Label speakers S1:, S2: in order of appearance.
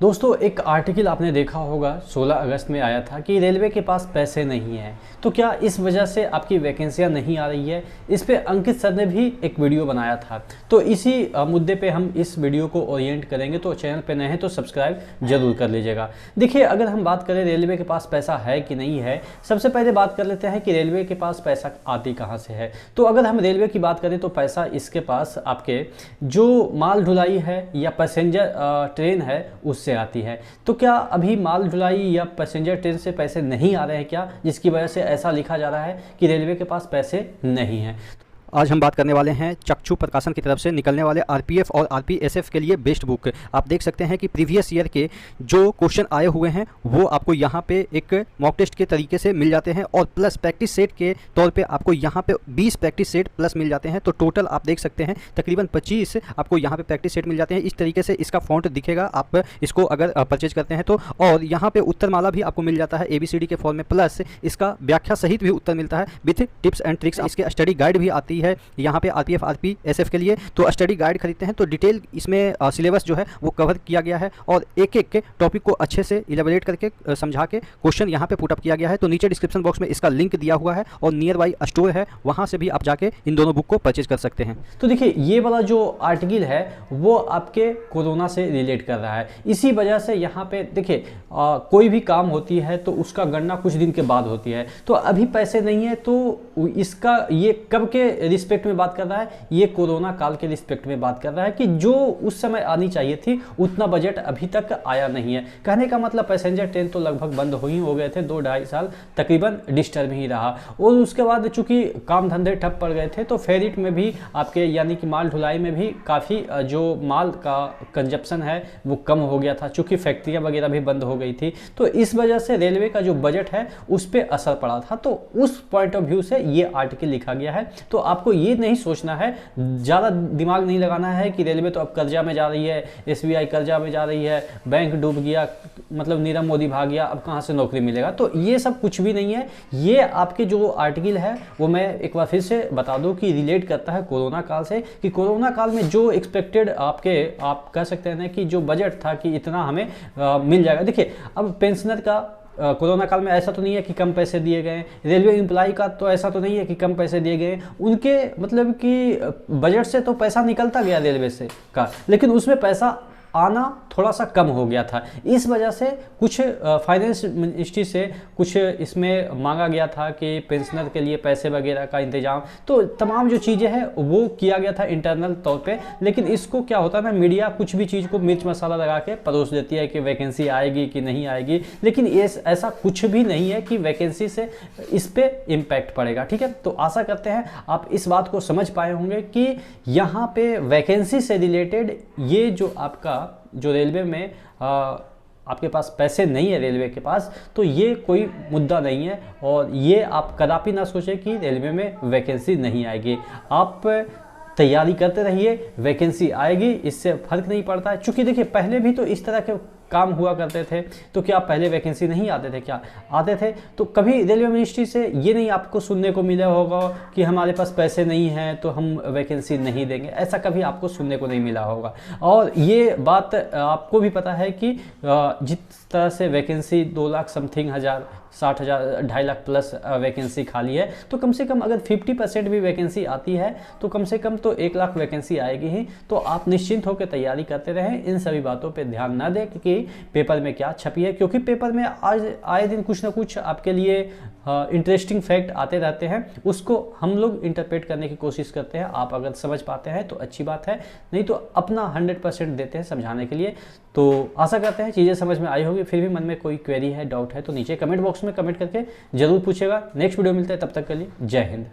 S1: दोस्तों एक आर्टिकल आपने देखा होगा 16 अगस्त में आया था कि रेलवे के पास पैसे नहीं हैं, तो क्या इस वजह से आपकी वैकेंसियां नहीं आ रही है। इस पे अंकित सर ने भी एक वीडियो बनाया था, तो इसी मुद्दे पे हम इस वीडियो को ओरिएंट करेंगे। तो चैनल पे नए हैं तो सब्सक्राइब जरूर कर लीजिएगा। देखिए, अगर हम बात करें रेलवे के पास पैसा है कि नहीं है, सबसे पहले बात कर लेते हैं कि रेलवे के पास पैसा आती कहाँ से है। तो अगर हम रेलवे की बात करें तो पैसा इसके पास आपके जो माल ढुलाई है या पैसेंजर ट्रेन है उससे आती है। तो क्या अभी माल ढुलाई या पैसेंजर ट्रेन से पैसे नहीं आ रहे हैं क्या, जिसकी वजह से ऐसा लिखा जा रहा है कि रेलवे के पास पैसे नहीं हैं।
S2: आज हम बात करने वाले हैं चक्षु प्रकाशन की तरफ से निकलने वाले आरपीएफ और आरपीएसएफ के लिए बेस्ट बुक। आप देख सकते हैं कि प्रीवियस ईयर के जो क्वेश्चन आए हुए हैं वो आपको यहाँ पे एक मॉक टेस्ट के तरीके से मिल जाते हैं और प्लस प्रैक्टिस सेट के तौर पे आपको यहाँ पे 20 प्रैक्टिस सेट प्लस मिल जाते हैं। तो टोटल आप देख सकते हैं तकरीबन 25 आपको यहाँ पे प्रैक्टिस सेट मिल जाते हैं। इस तरीके से इसका फॉन्ट दिखेगा आप इसको अगर परचेज करते हैं तो। और यहाँ पे उत्तरमाला भी आपको मिल जाता है ABCD के फॉर्म में, प्लस इसका व्याख्या सहित भी उत्तर मिलता है विथ टिप्स एंड ट्रिक्स। इसके स्टडी गाइड भी आती है यहाँ पे आरपीएफ आरपीएसएफ के लिए। तो स्टडी गाइड खरीदते हैं तो डिटेल इसमें सिलेबस जो है वो कवर किया गया है और एक एक टॉपिक को अच्छे से इलेबोरेट करके समझा के क्वेश्चन यहाँ पे पुटअप किया गया है। तो नीचे डिस्क्रिप्शन बॉक्स में इसका लिंक दिया हुआ है और नियर बाई स्टोर है, वहाँ से भी आप जाके इन दोनों बुक को परचेज कर सकते हैं।
S1: तो देखिए, ये वाला जो आर्टिकल है वो आपके कोरोना से रिलेट कर रहा है। इसी वजह से यहाँ पे देखिए कोई भी काम होती है तो उसका गणना कुछ दिन के बाद होती है। तो अभी पैसे नहीं है तो इसका ये कब के रिस्पेक्ट में बात कर रहा है, ये कोरोना काल के रिस्पेक्ट में बात कर रहा है कि जो उस समय आनी चाहिए थी उतना बजट अभी तक आया नहीं है। कहने का मतलब पैसेंजर ट्रेन तो लगभग बंद हो गए थे, 2-2.5 साल तकरीबन डिस्टर्ब ही रहा। और उसके बाद चूंकि काम धंधे ठप पड़ गए थे तो फेरिट में भी आपके यानी कि माल ढुलाई में भी काफ़ी जो माल का कंजप्शन है वो कम हो गया था, चूंकि फैक्ट्रियाँ वगैरह भी बंद हो गई थी। तो इस वजह से रेलवे का जो बजट है उस पर असर पड़ा था। तो उस पॉइंट ऑफ व्यू से ये आर्टिकल लिखा गया है। तो आपको ये नहीं सोचना है, ज़्यादा दिमाग नहीं लगाना है कि रेलवे तो अब कर्जा में जा रही है, SBI कर्जा में जा रही है, बैंक डूब गया, मतलब नीरव मोदी भाग गया, अब कहाँ से नौकरी मिलेगा। तो ये सब कुछ भी नहीं है। ये आपके जो आर्टिकल है वो मैं एक बार फिर से बता दूं कि रिलेट करता है कोरोना काल से, कि कोरोना काल में जो एक्सपेक्टेड आप कह सकते हैं कि जो बजट था कि इतना हमें मिल जाएगा। देखिए, अब पेंशनर का कोरोना काल में ऐसा तो नहीं है कि कम पैसे दिए गए, रेलवे एम्प्लॉय का तो ऐसा तो नहीं है कि कम पैसे दिए गए। उनके मतलब कि बजट से तो पैसा निकलता गया रेलवे से का, लेकिन उसमें पैसा आना थोड़ा सा कम हो गया था। इस वजह से कुछ फाइनेंस मिनिस्ट्री से कुछ इसमें मांगा गया था कि पेंशनर के लिए पैसे वगैरह का इंतजाम, तो तमाम जो चीज़ें हैं वो किया गया था इंटरनल तौर पे। लेकिन इसको क्या होता है ना, मीडिया कुछ भी चीज़ को मिर्च मसाला लगा के परोस देती है कि वैकेंसी आएगी कि नहीं आएगी, लेकिन ये ऐसा कुछ भी नहीं है कि वैकेंसी से इस पर इम्पैक्ट पड़ेगा। ठीक है, तो आशा करते हैं आप इस बात को समझ पाए होंगे कि यहाँ पे वैकेंसी से रिलेटेड ये जो आपका जो रेलवे में आपके पास पैसे नहीं है रेलवे के पास, तो ये कोई मुद्दा नहीं है। और ये आप कदापि ना सोचें कि रेलवे में वैकेंसी नहीं आएगी। आप तैयारी करते रहिए, वैकेंसी आएगी, इससे फर्क नहीं पड़ता है। चूँकि देखिए, पहले भी तो इस तरह के काम हुआ करते थे, तो क्या पहले वैकेंसी नहीं आते थे? क्या आते थे। तो कभी रेलवे मिनिस्ट्री से ये नहीं आपको सुनने को मिला होगा कि हमारे पास पैसे नहीं हैं तो हम वैकेंसी नहीं देंगे, ऐसा कभी आपको सुनने को नहीं मिला होगा। और ये बात आपको भी पता है कि जिस तरह से वैकेंसी 2 लाख समथिंग हज़ार, 60,000, 2.5 लाख प्लस वैकेंसी खाली है, तो कम से कम अगर 50% भी वैकेंसी आती है तो कम से कम तो 1 लाख वैकेंसी आएगी ही। तो आप निश्चिंत होकर तैयारी करते रहें, इन सभी बातों पे ध्यान ना दें कि पेपर में क्या छपी है, क्योंकि पेपर में आज आए दिन कुछ ना कुछ आपके लिए इंटरेस्टिंग फैक्ट आते रहते हैं, उसको हम लोग इंटरप्रेट करने की कोशिश करते हैं। आप अगर समझ पाते हैं तो अच्छी बात है, नहीं तो अपना 100% देते हैं समझाने के लिए। तो आशा करते हैं चीज़ें समझ में आई होगी। फिर भी मन में कोई क्वेरी है, डाउट है तो नीचे कमेंट बॉक्स में कमेंट करके जरूर पूछेगा। नेक्स्ट वीडियो मिलता है, तब तक के लिए जय हिंद।